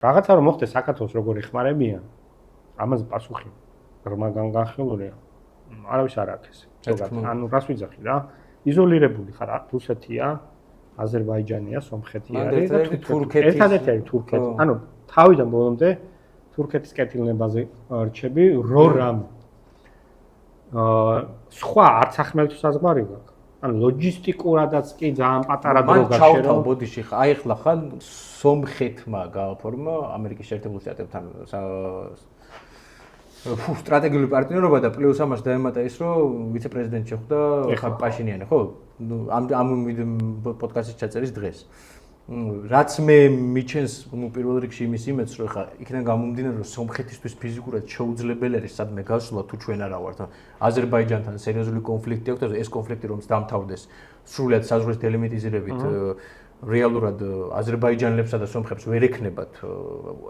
რაღაცა რომ მოხდეს საქართველოს როგორ ეხმარებიან, ამაზე პასუხი განხილულია. არავის არ აქვს ეს. ანუ რას ვიძახი რა? იზოლირებული ხარ, რუსეთია, აზერბაიჯანია, სომხეთია არის და თურქეთი. ერთადერთი არის თურქეთი. ანუ თავიდან ბოლომდე თურქეთის კეთილნებაზე რჩები, რამ სხვა არც ახმელთ საზღვარი გაქვს. ანუ ლოჯისტიკურადაც კი ძალიან პატარა დრო გაჩერდა. მან ჩავთავ ბოდიში ხა, აი ახლა ხან სომხეთმა გააფორმა ამერიკის შეერთებულ შტატებთან სტრატეგიული პარტნიორობა და პლუს ამას დაემატა ის, რომ ვიცე-პრეზიდენტი შეხვდა პაშინიანი, ხო? ამ პოდკასტის ჩაწერის დღეს. რაც მე მიჩენს პირველ რიგში იმის იმედს, რომ ხა იქიდან გამომდინარე, რომ სომხეთისთვის ფიზიკურად შეუძლებელი არის სადმე გასვლა თუ ჩვენ არა ვართ. აზერბაიჯანთან სერიოზული კონფლიქტი აქვს და ეს კონფლიქტი რომც დამთავრდეს სრულად საზღვრის დელიმიტიზირებით რეალურად აზერბაიჯანელებსა და სომხებს ვერ ექნებათ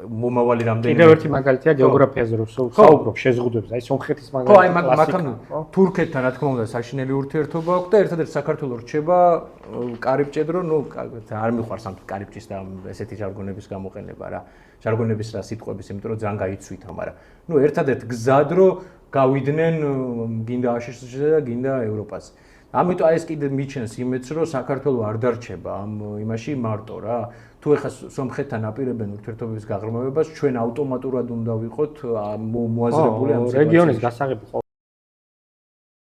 მომავალი რამდენიმე. კიდევ ერთი მაგალითია გეოგრაფიაზე რომ საუბრობ შეზღუდვებს, აი სომხეთის მაგალითი. ხო, აი მაგთან თურქეთთან რა თქმა უნდა საშინელი ურთიერთობა აქვს და ერთადერთი საქართველოს რჩება კარიბჭედრო, ნუ არ მიყვარს ამ კარიბჭის და ესეთი ჟარგონების გამოყენება რა. ჟარგონების რა სიტყვების, იმიტომ რომ ძალიან გაიცვით, მაგრამ ნუ ერთადერთი გზად რომ გავიდნენ გინდა აშშ-ზე და გინდა ევროპაზე. ამიტომ აი ეს კიდე მიჩენს იმედს, რომ საქართველოს არ დარჩება ამ იმაში მარტო რა. თუ ეხლა სომხეთთან აპირებენ ურთიერთობების გაღრმავებას, ჩვენ ავტომატურად უნდა ვიყოთ მოაზრებული ამ სიტუაციაში. რეგიონის გასაღები